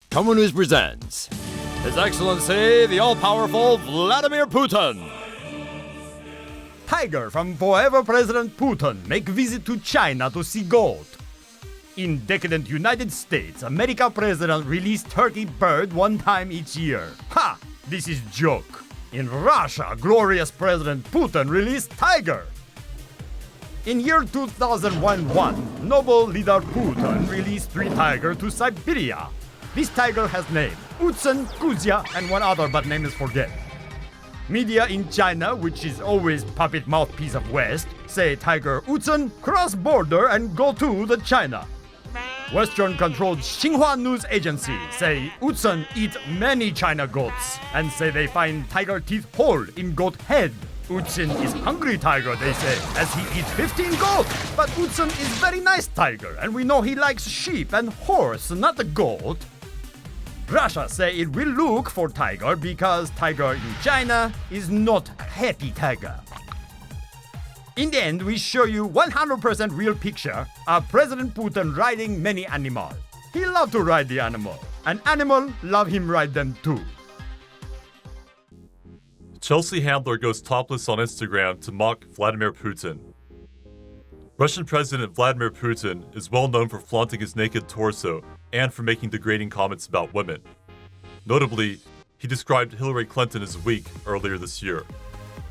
TomoNews presents His Excellency, the all-powerful Vladimir Putin. Tiger from forever President Putin make visit to China to see gold. In decadent United States, America president release turkey bird one time each year. Ha! This is joke. In Russia, glorious President Putin released tiger. In year 2001, noble leader Putin released 3 tigers to Siberia. This tiger has name Utsun, Kuzya, and one other but name is forget. Media in China, which is always puppet mouthpiece of West, say tiger Utsun cross border and go to the China. Western-controlled Xinhua news agency say Utsun eat many China goats and say they find tiger teeth hole in goat head. Utsun is hungry tiger, they say, as he eats 15 goats. But Utsun is very nice tiger, and we know he likes sheep and horse, not the goat. Russia say it will look for tiger because tiger in China is not happy tiger. In the end, we show you 100% real picture of President Putin riding many animals. He love to ride the animal, and animal love him ride them too. Chelsea handler goes topless on Instagram to mock Vladimir Putin. Russian President Vladimir Putin is well known for flaunting his naked torso and for making degrading comments about women. Notably, he described Hillary Clinton as weak earlier this year.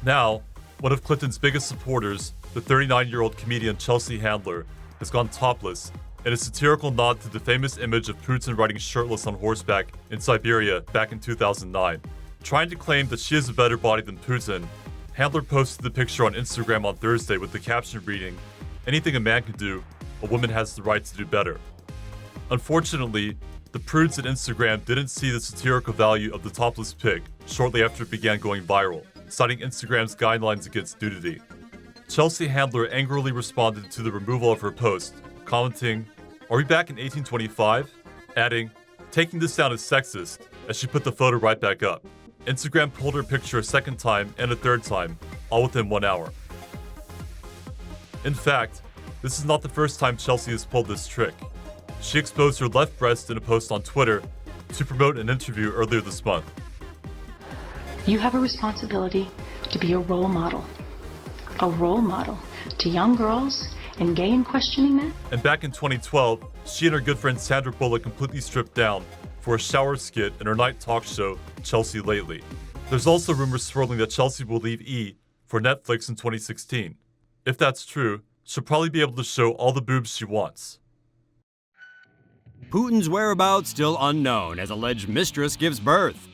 Now, one of Clinton's biggest supporters, the 39-year-old comedian Chelsea Handler, has gone topless in a satirical nod to the famous image of Putin riding shirtless on horseback in Siberia back in 2009. Trying to claim that she has a better body than Putin, Handler posted the picture on Instagram on Thursday with the caption reading, "Anything a man can do, a woman has the right to do better." Unfortunately, the prudes at Instagram didn't see the satirical value of the topless pic shortly after it began going viral, citing Instagram's guidelines against nudity. Chelsea Handler angrily responded to the removal of her post, commenting, "Are we back in 1825?" adding, "Taking this down is sexist," as she put the photo right back up. Instagram pulled her picture a second time and a third time, all within 1 hour. In fact, this is not the first time Chelsea has pulled this trick. She exposed her left breast in a post on Twitter to promote an interview earlier this month. You have a responsibility to be a role model to young girls and gay and questioning men. And back in 2012, she and her good friend Sandra Bullock completely stripped down for a shower skit in her night talk show, Chelsea Lately. There's also rumors swirling that Chelsea will leave E! For Netflix in 2016. If that's true, she'll probably be able to show all the boobs she wants. Putin's whereabouts still unknown as alleged mistress gives birth.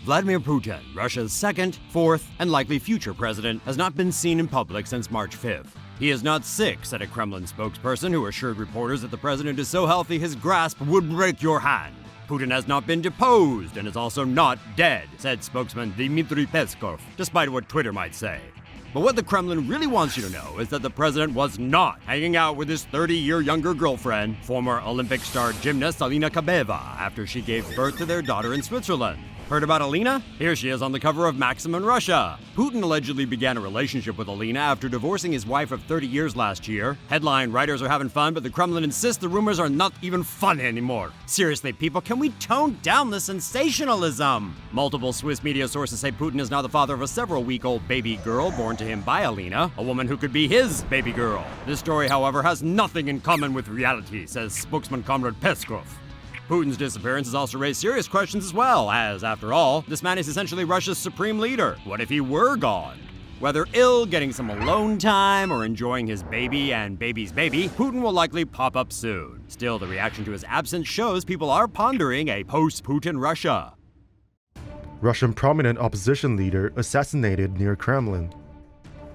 Vladimir Putin, Russia's second, fourth, and likely future president, has not been seen in public since March 5th. He is not sick, said a Kremlin spokesperson who assured reporters that the president is so healthy his grasp would break your hand. Putin has not been deposed and is also not dead, said spokesman Dmitry Peskov, despite what Twitter might say. But what the Kremlin really wants you to know is that the president was not hanging out with his 30-year younger girlfriend, former Olympic star gymnast Alina Kabeva, after she gave birth to their daughter in Switzerland. Heard about Alina? Here she is on the cover of Maxim in Russia. Putin allegedly began a relationship with Alina after divorcing his wife of 30 years last year. Headline, writers are having fun, but the Kremlin insists the rumors are not even fun anymore. Seriously, people, can we tone down the sensationalism? Multiple Swiss media sources say Putin is now the father of a several-week-old baby girl born to him by Alina, a woman who could be his baby girl. This story, however, has nothing in common with reality, says spokesman Comrade Peskov. Putin's disappearance has also raised serious questions as well, as, after all, this man is essentially Russia's supreme leader. What if he were gone? Whether ill, getting some alone time, or enjoying his baby and baby's baby, Putin will likely pop up soon. Still, the reaction to his absence shows people are pondering a post-Putin Russia. Russian prominent opposition leader assassinated near Kremlin.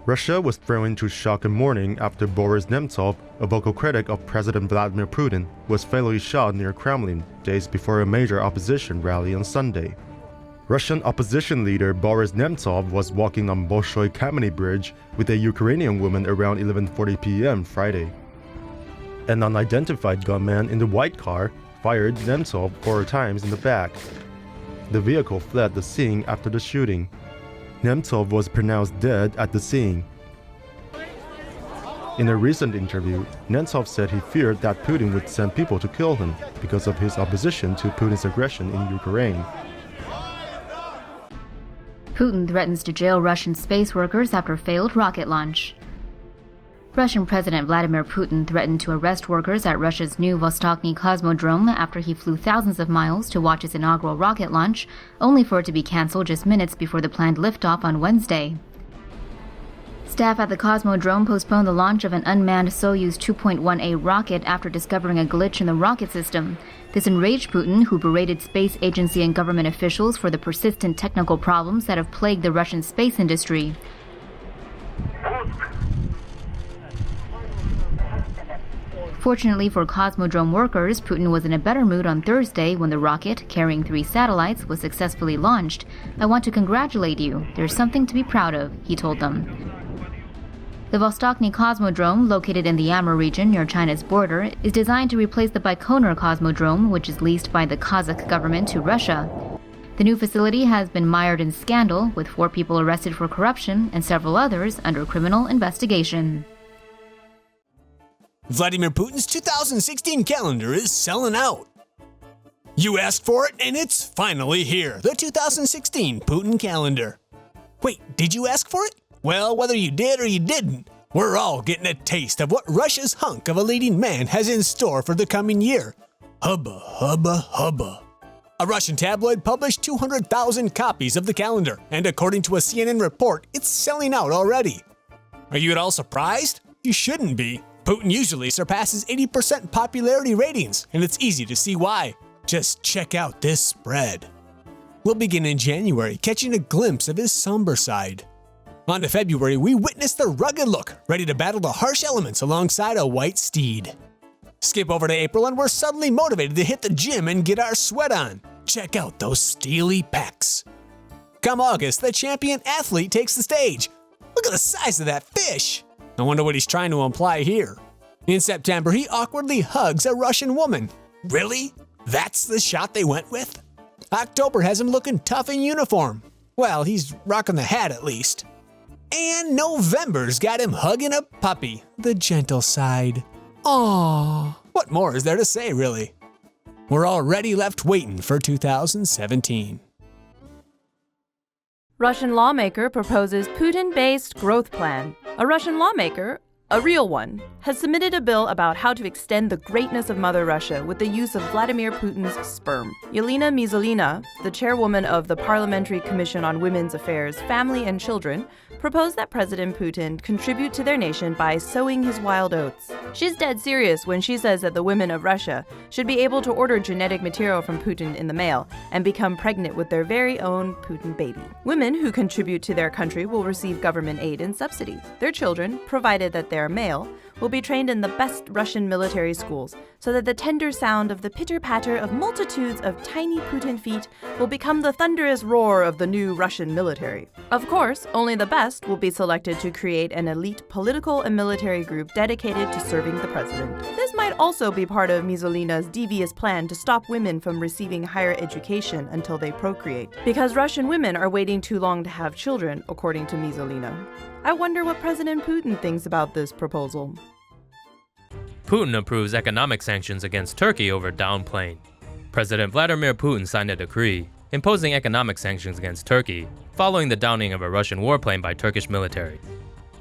Russia was thrown into shock and mourning after Boris Nemtsov, a vocal critic of President Vladimir Putin, was fatally shot near Kremlin days before a major opposition rally on Sunday. Russian opposition leader Boris Nemtsov was walking on Bolshoi Kameny Bridge with a Ukrainian woman around 11:40 p.m. Friday. An unidentified gunman in the white car fired Nemtsov 4 times in the back. The vehicle fled the scene after the shooting. Nemtsov was pronounced dead at the scene. In a recent interview, Nemtsov said he feared that Putin would send people to kill him because of his opposition to Putin's aggression in Ukraine. Putin threatens to jail Russian space workers after failed rocket launch. Russian President Vladimir Putin threatened to arrest workers at Russia's new Vostochny cosmodrome after he flew thousands of miles to watch his inaugural rocket launch, only for it to be cancelled just minutes before the planned liftoff on Wednesday. Staff at the cosmodrome postponed the launch of an unmanned Soyuz 2.1A rocket after discovering a glitch in the rocket system. This enraged Putin, who berated space agency and government officials for the persistent technical problems that have plagued the Russian space industry. Fortunately for cosmodrome workers, Putin was in a better mood on Thursday when the rocket, carrying 3 satellites, was successfully launched. "I want to congratulate you. There's something to be proud of," he told them. The Vostochny cosmodrome, located in the Amur region near China's border, is designed to replace the Baikonur cosmodrome, which is leased by the Kazakh government to Russia. The new facility has been mired in scandal, with 4 people arrested for corruption and several others under criminal investigation. Vladimir Putin's 2016 calendar is selling out. You asked for it, and it's finally here. The 2016 Putin calendar. Wait, did you ask for it? Well, whether you did or you didn't, we're all getting a taste of what Russia's hunk of a leading man has in store for the coming year. Hubba, hubba, hubba. A Russian tabloid published 200,000 copies of the calendar, and according to a CNN report, it's selling out already. Are you at all surprised? You shouldn't be. Putin usually surpasses 80% popularity ratings, and it's easy to see why. Just check out this spread. We'll begin in January, catching a glimpse of his somber side. On to February, we witness the rugged look, ready to battle the harsh elements alongside a white steed. Skip over to April and we're suddenly motivated to hit the gym and get our sweat on. Check out those steely pecs. Come August, the champion athlete takes the stage. Look at the size of that fish. I wonder what he's trying to imply here. In September, he awkwardly hugs a Russian woman. Really? That's the shot they went with? October has him looking tough in uniform. Well, he's rocking the hat at least. And November's got him hugging a puppy, the gentle side. Aww, what more is there to say, really? We're already left waiting for 2017. Russian lawmaker proposes Putin-based growth plan. A Russian lawmaker, a real one, has submitted a bill about how to extend the greatness of Mother Russia with the use of Vladimir Putin's sperm. Yelena Mizulina, the chairwoman of the Parliamentary Commission on Women's Affairs, Family and Children, proposed that President Putin contribute to their nation by sowing his wild oats. She's dead serious when she says that the women of Russia should be able to order genetic material from Putin in the mail and become pregnant with their very own Putin baby. Women who contribute to their country will receive government aid and subsidies. Their children, provided that they're male, will be trained in the best Russian military schools so that the tender sound of the pitter-patter of multitudes of tiny Putin feet will become the thunderous roar of the new Russian military. Of course, only the best will be selected to create an elite political and military group dedicated to serving the president. This might also be part of Mizulina's devious plan to stop women from receiving higher education until they procreate, because Russian women are waiting too long to have children, according to Mizulina. I wonder what President Putin thinks about this proposal. Putin approves economic sanctions against Turkey over downed plane. President Vladimir Putin signed a decree imposing economic sanctions against Turkey following the downing of a Russian warplane by Turkish military.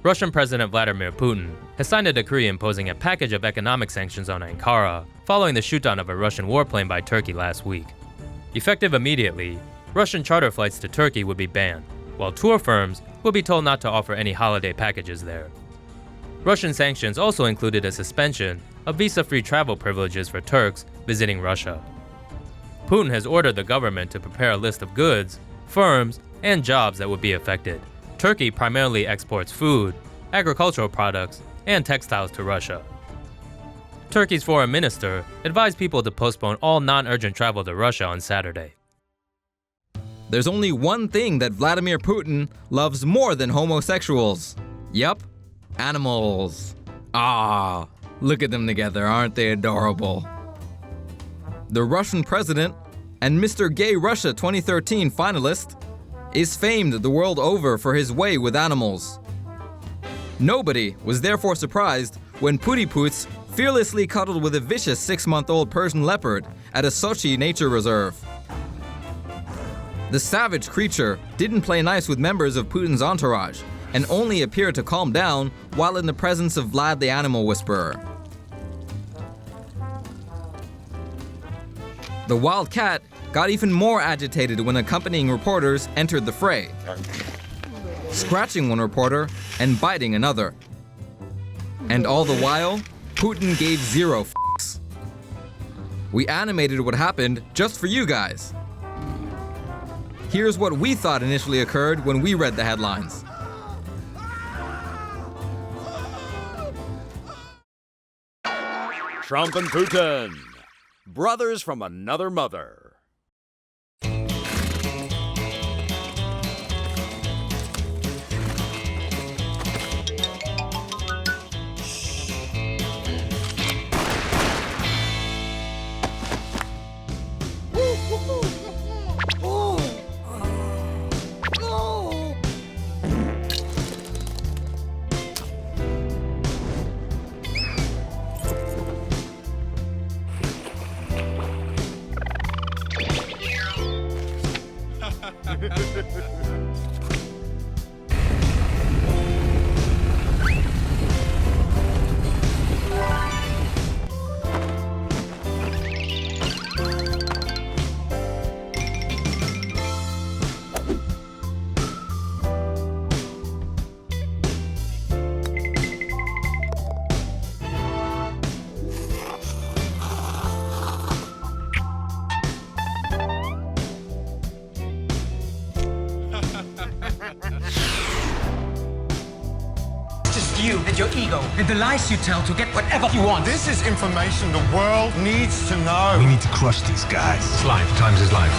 Russian President Vladimir Putin has signed a decree imposing a package of economic sanctions on Ankara following the shoot-down of a Russian warplane by Turkey last week. Effective immediately, Russian charter flights to Turkey would be banned, while tour firms will be told not to offer any holiday packages there. Russian sanctions also included a suspension of visa-free travel privileges for Turks visiting Russia. Putin has ordered the government to prepare a list of goods, firms, and jobs that would be affected. Turkey primarily exports food, agricultural products, and textiles to Russia. Turkey's foreign minister advised people to postpone all non-urgent travel to Russia on Saturday. There's only one thing that Vladimir Putin loves more than homosexuals. Yup, animals. Ah, look at them together, aren't they adorable? The Russian president and Mr. Gay Russia 2013 finalist is famed the world over for his way with animals. Nobody was therefore surprised when Putiputs fearlessly cuddled with a vicious 6-month-old Persian leopard at a Sochi nature reserve. The savage creature didn't play nice with members of Putin's entourage and only appeared to calm down while in the presence of Vlad the Animal Whisperer. The wild cat got even more agitated when accompanying reporters entered the fray, scratching one reporter and biting another. And all the while, Putin gave zero f***s. We animated what happened just for you guys. Here's what we thought initially occurred when we read the headlines. Trump and Putin, brothers from another mother. You and your ego and the lies you tell to get whatever you want. This is information the world needs to know. We need to crush these guys. It's life. Times is life.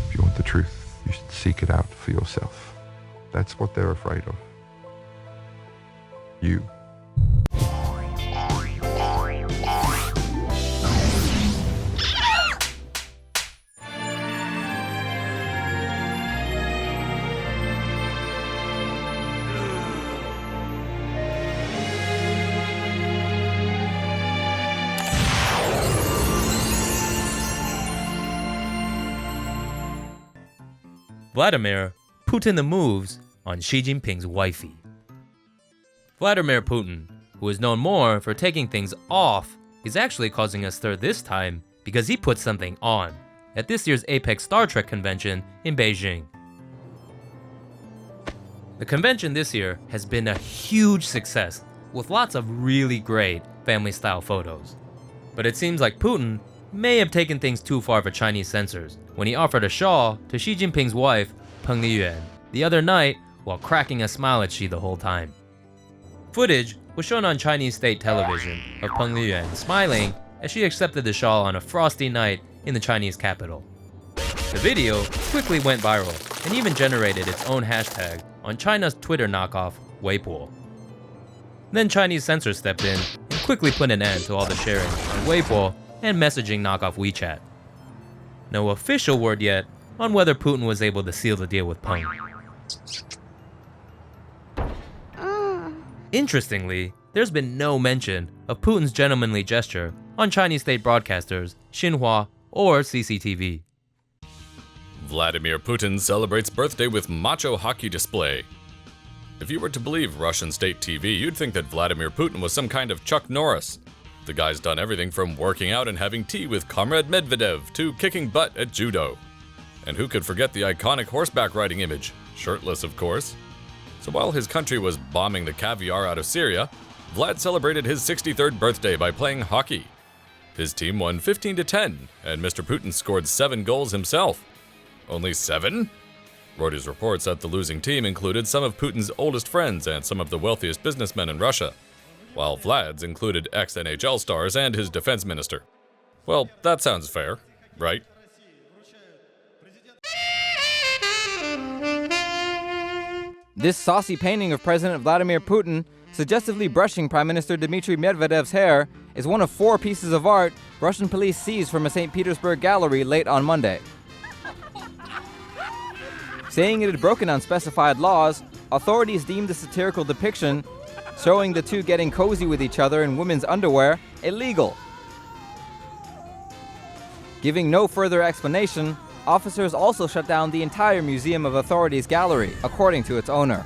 If you want the truth, you should seek it out for yourself. That's what they're afraid of. You. Vladimir Putin the moves on Xi Jinping's wifey. Vladimir Putin, who is known more for taking things off, is actually causing a stir this time because he put something on at this year's Apex Star Trek convention in Beijing. The convention this year has been a huge success with lots of really great family-style photos. But it seems like Putin may have taken things too far for Chinese censors when he offered a shawl to Xi Jinping's wife, Peng Liyuan, the other night while cracking a smile at Xi the whole time. Footage was shown on Chinese state television of Peng Liyuan smiling as she accepted the shawl on a frosty night in the Chinese capital. The video quickly went viral and even generated its own hashtag on China's Twitter knockoff, Weibo. Then Chinese censors stepped in and quickly put an end to all the sharing on Weibo and messaging knockoff WeChat. No official word yet on whether Putin was able to seal the deal with Peng. Interestingly, there's been no mention of Putin's gentlemanly gesture on Chinese state broadcasters, Xinhua or CCTV. Vladimir Putin celebrates birthday with macho hockey display. If you were to believe Russian state TV, you'd think that Vladimir Putin was some kind of Chuck Norris. The guy's done everything from working out and having tea with Comrade Medvedev to kicking butt at judo. And who could forget the iconic horseback riding image? Shirtless, of course. So while his country was bombing the caviar out of Syria, Vlad celebrated his 63rd birthday by playing hockey. His team won 15-10, and Mr. Putin scored 7 goals himself. Only 7? Reuters reports that the losing team included some of Putin's oldest friends and some of the wealthiest businessmen in Russia, while Vlad's included ex-NHL stars and his defense minister. Well, that sounds fair, right? This saucy painting of President Vladimir Putin, suggestively brushing Prime Minister Dmitry Medvedev's hair, is one of 4 pieces of art Russian police seized from a St. Petersburg gallery late on Monday. Saying it had broken unspecified laws, Authorities deemed the satirical depiction, showing the two getting cozy with each other in women's underwear, illegal. Giving no further explanation, officers also shut down the entire Museum of Authorities gallery, according to its owner.